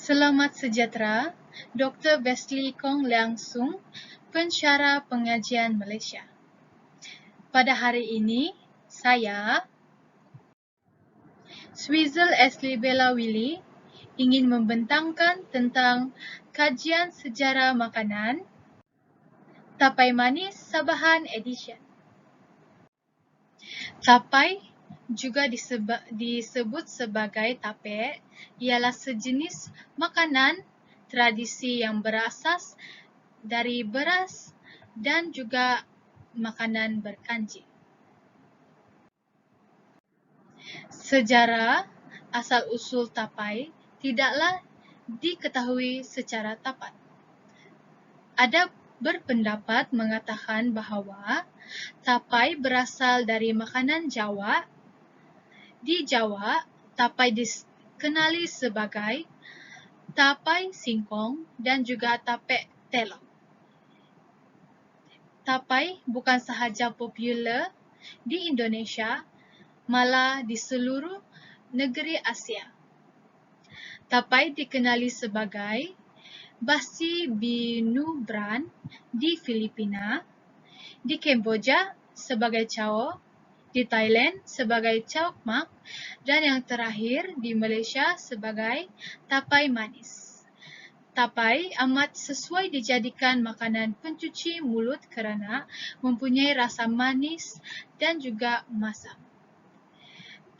Selamat sejahtera, Dr. Wesley Kong Leang Sung, pensyarah pengajian Malaysia. Pada hari ini, saya, Swizel Ashley Bella Willy, ingin membentangkan tentang kajian sejarah makanan Tapai Manis Sabahan Edition. Tapai juga disebut sebagai tape ialah sejenis makanan tradisi yang berasas dari beras dan juga makanan berkanji. Sejarah asal-usul tapai tidaklah diketahui secara tepat. Ada berpendapat mengatakan bahawa tapai berasal dari makanan Jawa. Di Jawa, tapai dikenali sebagai tapai singkong dan juga tape telok. Tapai bukan sahaja popular di Indonesia, malah di seluruh negeri Asia. Tapai dikenali sebagai basi binubran di Filipina, di Kamboja sebagai cao, di Thailand sebagai chao mak, dan yang terakhir di Malaysia sebagai tapai manis. Tapai amat sesuai dijadikan makanan pencuci mulut kerana mempunyai rasa manis dan juga masam.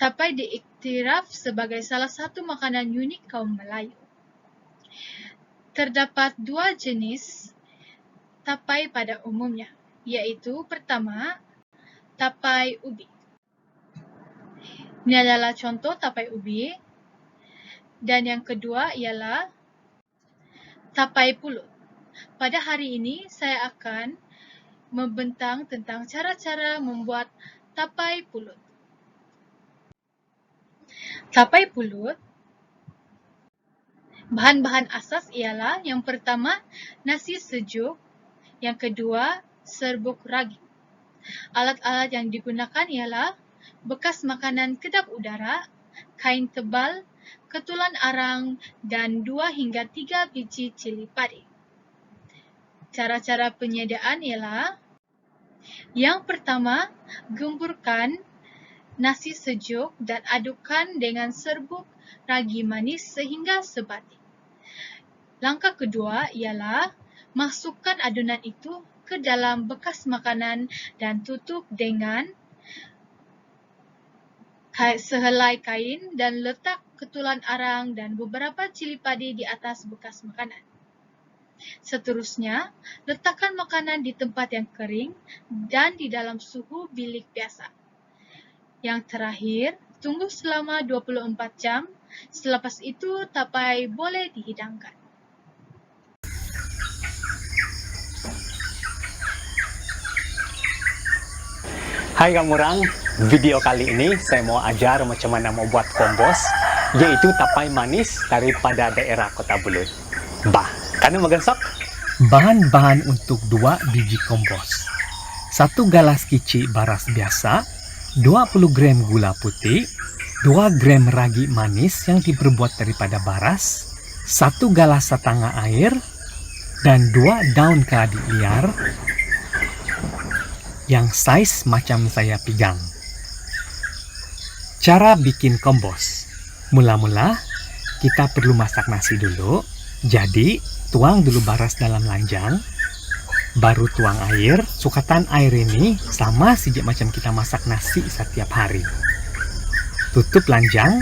Tapai diiktiraf sebagai salah satu makanan unik kaum Melayu. Terdapat dua jenis tapai pada umumnya, iaitu pertama, tapai ubi. Ini adalah contoh tapai ubi. Dan yang kedua ialah tapai pulut. Pada hari ini, saya akan membentang tentang cara-cara membuat tapai pulut. Tapai pulut, bahan-bahan asas ialah yang pertama, nasi sejuk, yang kedua, serbuk ragi. Alat-alat yang digunakan ialah bekas makanan kedap udara, kain tebal, ketulan arang, dan 2 hingga 3 biji cili padi. Cara-cara penyediaan ialah yang pertama, gemburkan nasi sejuk dan adukkan dengan serbuk ragi manis sehingga sebati. Langkah kedua ialah masukkan adunan itu ke dalam bekas makanan dan tutup dengan sehelai kain dan letak ketulan arang dan beberapa cili padi di atas bekas makanan. Seterusnya, letakkan makanan di tempat yang kering dan di dalam suhu bilik biasa. Yang terakhir, tunggu selama 24 jam. Selepas itu, tapai boleh dihidangkan. Hai kamu orang, video kali ini saya mau ajar macam mana mau buat kombos, yaitu tapai manis daripada daerah Kota Belud. Bah, kan magesok? Bahan-bahan untuk 2 biji kombos. 1 galas kicik baras biasa, 20 gram gula putih, 2 gram ragi manis yang diperbuat daripada baras, 1 galas setengah air, dan 2 daun keladi liar yang saiz macam saya pegang. Cara bikin kombos. Mula-mula kita perlu masak nasi dulu. Jadi tuang dulu baras dalam lanjang, baru tuang air. Sukatan air ini sama sejak macam kita masak nasi setiap hari. Tutup lanjang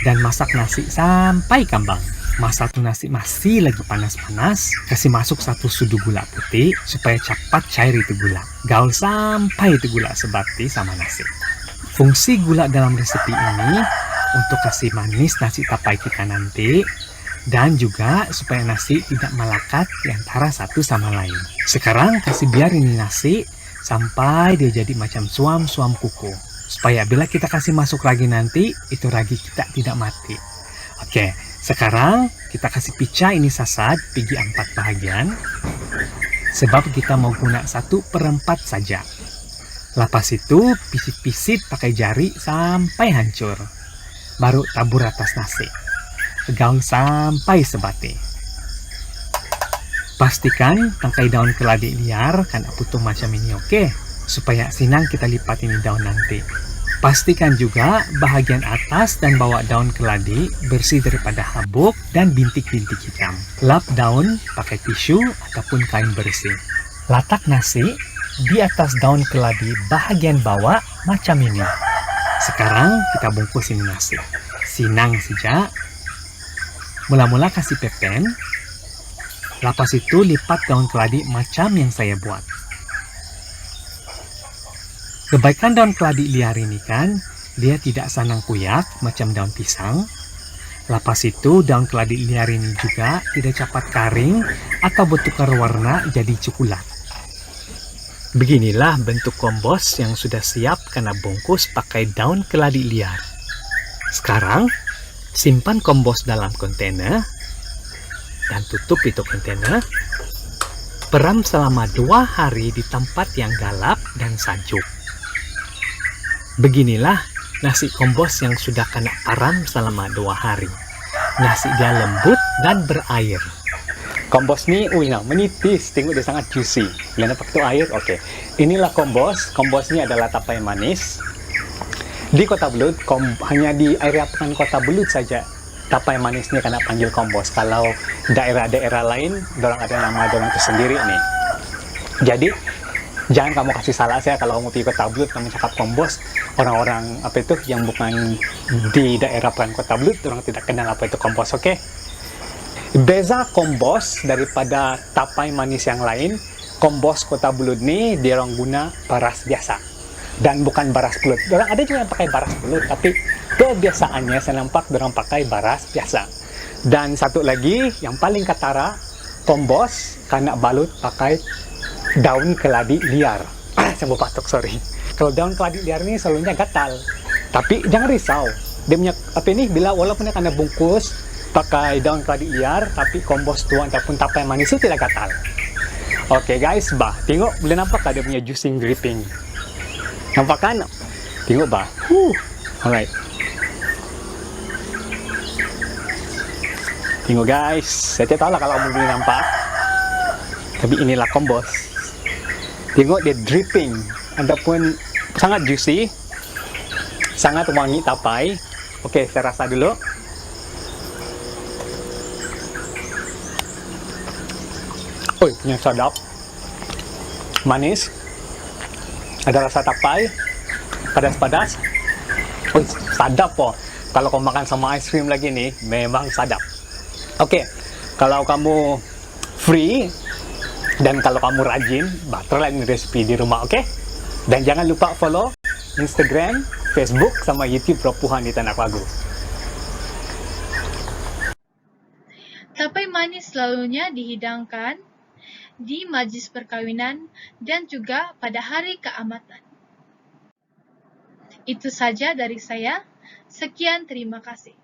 dan masak nasi sampai kambang. Masa tu nasi masih lagi panas-panas, kasih masuk 1 sudu gula putih supaya cepat cair itu gula. Gaul sampai itu gula sebati sama nasi. Fungsi gula dalam resepi ini untuk kasih manis nasi tapai kita nanti, dan juga supaya nasi tidak melekat di antara satu sama lain. Sekarang kasih biar ini nasi sampai dia jadi macam suam-suam kuku, supaya bila kita kasih masuk ragi nanti, itu ragi kita tidak mati. Oke, sekarang kita kasih pecah ini sasad pergi 4 bahagian, sebab kita mau guna 1/4 saja. Lepas itu pisit-pisit pakai jari sampai hancur. Baru tabur atas nasi. gaul sampai sebati. Pastikan tangkai daun keladi liar kan putus macam ini, oke? Supaya senang kita lipat ini daun nanti. Pastikan juga bahagian atas dan bawah daun keladi bersih daripada habuk dan bintik-bintik hitam. Lap daun pakai tisu ataupun kain bersih. Letak nasi di atas daun keladi bahagian bawah macam ini. Sekarang kita bungkus ini nasi. Senang saja. Mula-mula kasih pepen. Lepas itu lipat daun keladi macam yang saya buat. Kebaikan daun keladi liar ini kan, dia tidak sanang kuyak macam daun pisang. Lepas itu daun keladi liar ini juga tidak cepat kering atau bertukar warna jadi coklat. Beginilah bentuk kompos yang sudah siap kena bungkus pakai daun keladi liar. Sekarang, simpan kompos dalam kontainer dan tutup itu kontainer. Peram selama 2 hari di tempat yang gelap dan sejuk. Beginilah nasi kompos yang sudah kena param selama 2 hari. Nasi dia lembut dan berair. Kompos ni, menipis. Tengok dia sangat juicy. Bila nampak tu air, oke. Inilah kompos. Kompos ni adalah tapai manis. Di Kota Belud, hanya di area Pekan Kota Belud saja tapai manis ni kena panggil kompos. Kalau daerah-daerah lain, dorang ada nama dorang itu sendiri nih. Jadi, jangan kamu kasih salah saya kalau kamu pergi Kota Belud, kamu cakap kompos. Orang-orang yang bukan di daerah Pekan Kota Belud, dorang tidak kenal apa itu kompos, oke? Beza kompos daripada tapai manis yang lain, kompos Kota Belud ni dia orang guna beras biasa dan bukan beras belut. Dorang ada juga yang pakai beras belut, tapi kebiasaannya saya nampak dorang pakai beras biasa. Dan satu lagi yang paling katara, kompos kena balut pakai daun keladi liar. Saya mau patok, sorry. Kalau daun keladi liar ini selalunya gatal, tapi jangan risau. Dia punya bila walaupun dia kena bungkus pakai daun keladi liar, tapi kompos tuan ataupun tapai manis itu tidak gatal. Oke guys, tengok boleh nampak ada punya juicing dripping. Nampak kan? Tengok alright. Tengok guys, saya tidak tahu lah kalau kamu boleh nampak, tapi inilah kompos. Tengok dia dripping, ataupun sangat juicy, sangat wangi tapai. Oke, saya rasa dulu. Punya sedap, manis, ada rasa tapai, padas-padas. Sedap po. Kalau kau makan sama ice cream lagi nih, memang sedap. Oke, kalau kamu free dan kalau kamu rajin, try ini resipi di rumah, oke? Dan jangan lupa follow Instagram, Facebook, sama YouTube Ropuhan di Tanah Pagu. Tapai manis selalunya dihidangkan di majlis perkawinan dan juga pada hari keamatan. Itu saja dari saya. Sekian, terima kasih.